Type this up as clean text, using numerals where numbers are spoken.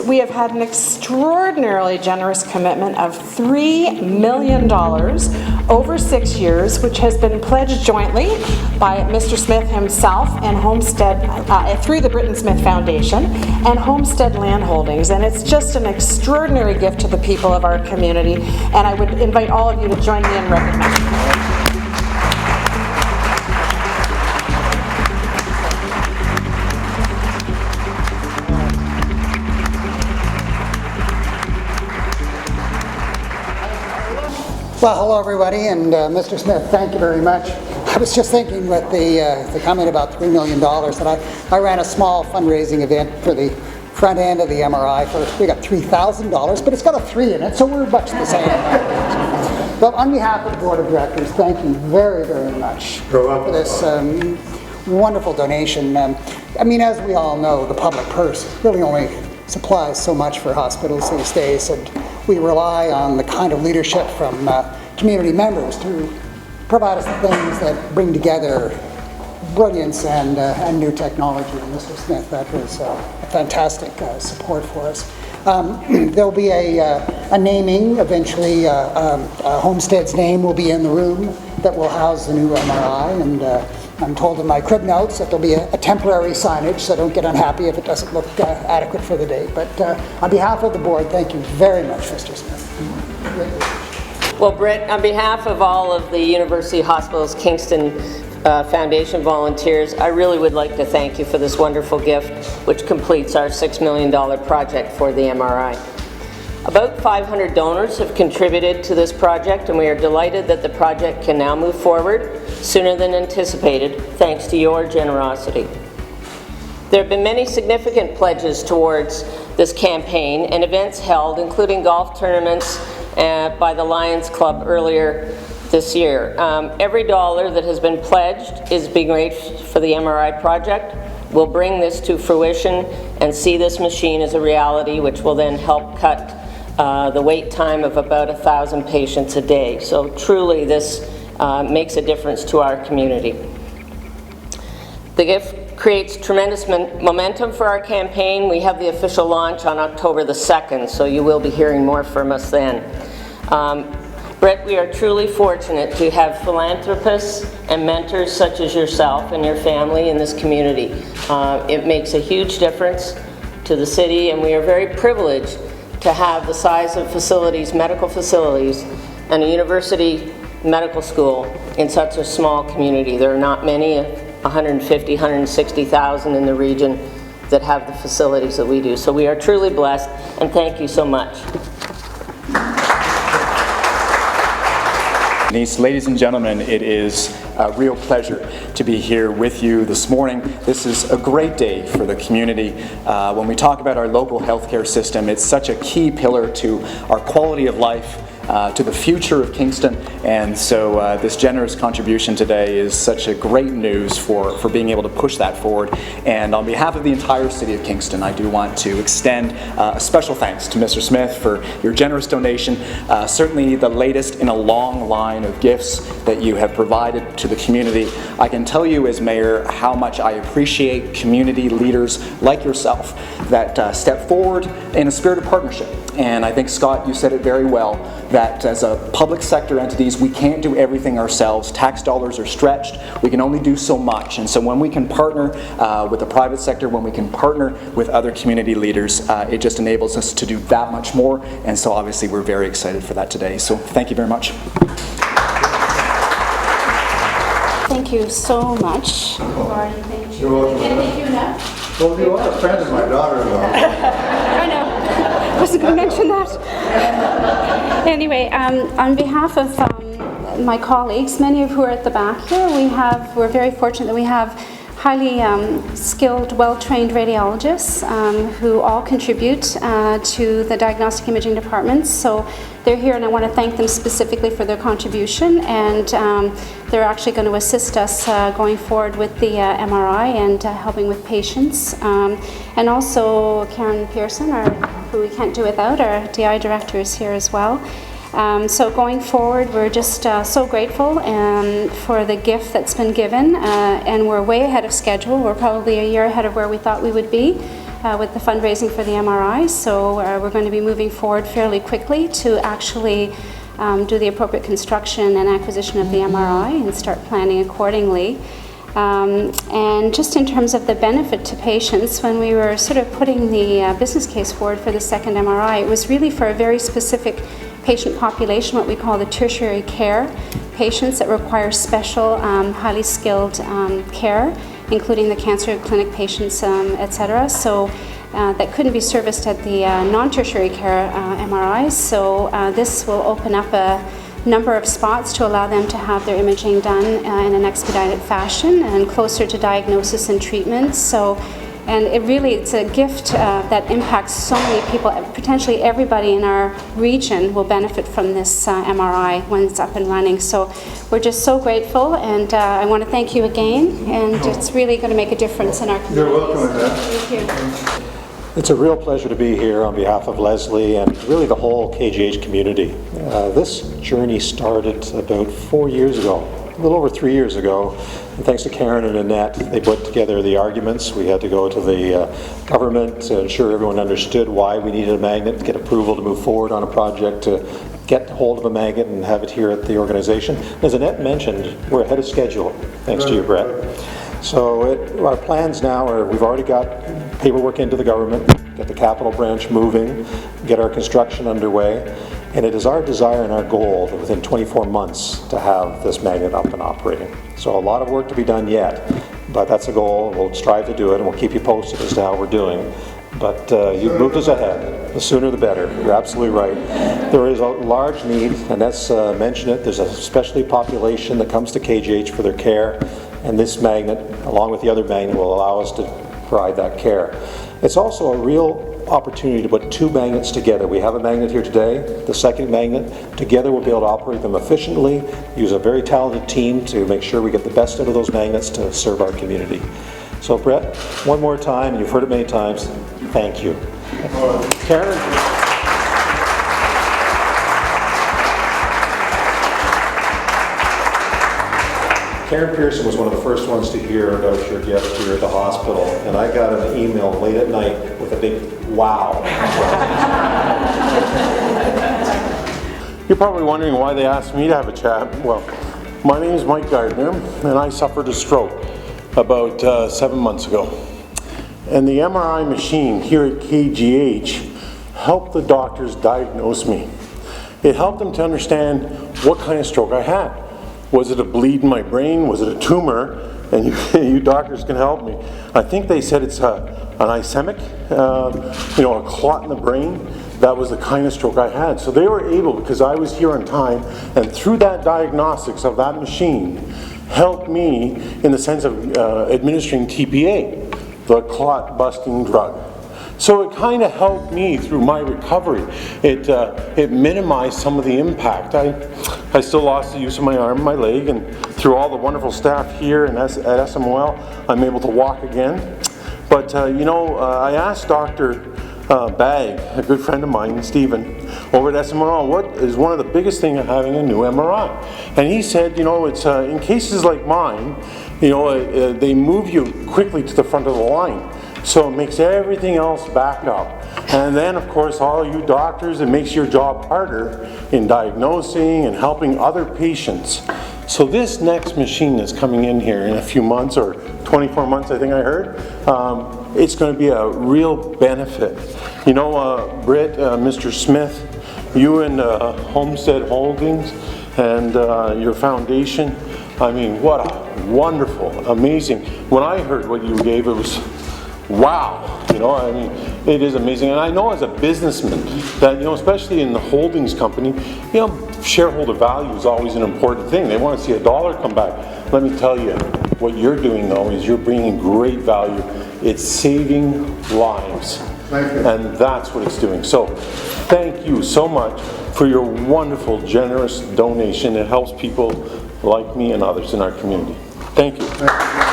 we have had an extraordinarily generous commitment of $3 million over 6 years, which has been pledged jointly by Mr. Smith himself and Homestead through the Britton Smith Foundation and Homestead Land Holdings. And it's just an extraordinary gift to the people of our community. And I would invite all of you to join me in recognizing them. Well, hello everybody, and Mr. Smith, thank you very much. I was just thinking with the comment about $3 million that I ran a small fundraising event for the front end of the MRI. We got $3,000, but it's got a 3 in it, so we're much the same. But on behalf of the Board of Directors, thank you very, very much for this wonderful donation. I mean, as we all know, the public purse really only supplies so much for hospitals these days, and we rely on the kind of leadership from community members to provide us the things that bring together brilliance and new technology. And Mr. Smith, that was a fantastic support for us. There'll be a naming eventually. Homestead's name will be in the room that will house the new MRI, and I'm told in my crib notes that there'll be a temporary signage, so don't get unhappy if it doesn't look adequate for the day. But on behalf of the board, thank you very much, Mr. Smith. Well, Brit, on behalf of all of the University Hospitals Kingston Foundation volunteers, I really would like to thank you for this wonderful gift, which completes our $6 million project for the MRI. About 500 donors have contributed to this project, and we are delighted that the project can now move forward sooner than anticipated, thanks to your generosity. There have been many significant pledges towards this campaign and events held, including golf tournaments by the Lions Club earlier this year. Every dollar that has been pledged is being raised for the MRI project. We'll bring this to fruition and see this machine as a reality, which will then help cut the wait time of about 1,000 patients a day. So truly this makes a difference to our community. The gift creates tremendous momentum for our campaign. We have the official launch on October the 2nd, so you will be hearing more from us then. Brit, we are truly fortunate to have philanthropists and mentors such as yourself and your family in this community. It makes a huge difference to the city, and we are very privileged to have the size of facilities, medical facilities, and a university medical school in such a small community. There are not many, 150, 160,000 in the region that have the facilities that we do. So we are truly blessed, and thank you so much. Ladies and gentlemen, it is a real pleasure to be here with you this morning. This is a great day for the community. When we talk about our local healthcare system, it's such a key pillar to our quality of life, to the future of Kingston, and so this generous contribution today is such a great news for being able to push that forward. And on behalf of the entire city of Kingston, I do want to extend a special thanks to Mr. Smith for your generous donation, certainly the latest in a long line of gifts that you have provided to the community. I can tell you as mayor how much I appreciate community leaders like yourself that step forward in a spirit of partnership. And I think, Scott, you said it very well, that as a public sector entities, we can't do everything ourselves. Tax dollars are stretched. We can only do so much. And so when we can partner with the private sector, when we can partner with other community leaders, it just enables us to do that much more. And so obviously we're very excited for that today. So thank you very much. Thank you so much. Thank you. You're welcome. Thank you enough. Well, you are a friend of my daughter-in-law. I know. I wasn't going to mention that. Anyway, on behalf of my colleagues, many of who are at the back here, we're very fortunate that we have highly skilled, well-trained radiologists who all contribute to the Diagnostic Imaging departments. So they're here, and I want to thank them specifically for their contribution, and they're actually going to assist us going forward with the MRI and helping with patients. And also Karen Pearson, who we can't do without, our DI director, is here as well. So going forward, we're just so grateful for the gift that's been given, and we're way ahead of schedule. We're probably a year ahead of where we thought we would be. with the fundraising for the MRI. So we're going to be moving forward fairly quickly to actually do the appropriate construction and acquisition of the MRI and start planning accordingly. And just in terms of the benefit to patients, when we were sort of putting the business case forward for the second MRI, it was really for a very specific patient population, what we call the tertiary care patients that require special, highly skilled care, including the cancer clinic patients, etc. So that couldn't be serviced at the non-tertiary care MRIs. So this will open up a number of spots to allow them to have their imaging done in an expedited fashion and closer to diagnosis and treatment. So, and it's a gift that impacts so many people. Potentially everybody in our region will benefit from this MRI when it's up and running. So we're just so grateful, and I want to thank you again, and it's really going to make a difference in our community. You're welcome, Annette. Thank you. It's a real pleasure to be here on behalf of Leslie and really the whole KGH community. This journey started about 4 years ago, a little over 3 years ago. And thanks to Karen and Annette, they put together the arguments. We had to go to the government to ensure everyone understood why we needed a magnet, get approval to move forward on a project to get hold of a magnet and have it here at the organization. As Annette mentioned, we're ahead of schedule, thanks to you, Brett. So our plans now are, we've already got paperwork into the government, get the capital branch moving, get our construction underway, and it is our desire and our goal that within 24 months to have this magnet up and operating. So a lot of work to be done yet, but that's a goal. We'll strive to do it, and we'll keep you posted as to how we're doing. But you've moved us ahead. The sooner the better. You're absolutely right. There is a large need, and that's mentioned it. There's a specialty population that comes to KGH for their care, and this magnet, along with the other magnet, will allow us to provide that care. It's also a real opportunity to put two magnets together. We have a magnet here today, the second magnet. Together we'll be able to operate them efficiently, use a very talented team to make sure we get the best out of those magnets to serve our community. So Brett, one more time, and you've heard it many times, thank you. Karen? Karen Pearson was one of the first ones to hear about your gift here at the hospital, and I got an email late at night with a big wow. You're probably wondering why they asked me to have a chat. Well, my name is Mike Gardner, and I suffered a stroke about 7 months ago. And the MRI machine here at KGH helped the doctors diagnose me. It helped them to understand what kind of stroke I had. Was it a bleed in my brain? Was it a tumor? And you doctors can help me. I think they said it's an ischemic, a clot in the brain. That was the kind of stroke I had. So they were able, because I was here on time, and through that diagnostics of that machine, helped me in the sense of administering TPA, the clot busting drug. So it kind of helped me through my recovery. It minimized some of the impact. I still lost the use of my arm and my leg, and through all the wonderful staff here and at SMOL, I'm able to walk again. But I asked Dr. Bagg, a good friend of mine, Stephen, over at SMOL, what is one of the biggest things of having a new MRI? And he said, it's in cases like mine, they move you quickly to the front of the line. So it makes everything else back up. And then, of course, all you doctors, it makes your job harder in diagnosing and helping other patients. So this next machine that's coming in here in a few months, or 24 months, I think I heard, it's going to be a real benefit. Brit, Mr. Smith, you and Homestead Holdings and your foundation, I mean, what a wonderful, amazing. When I heard what you gave, it was wow, it is amazing. And I know as a businessman that, especially in the holdings company, shareholder value is always an important thing. They want to see a dollar come back. Let me tell you, what you're doing though is you're bringing great value. It's saving lives. Thank you. And that's what it's doing. So thank you so much for your wonderful, generous donation. It helps people like me and others in our community. Thank you.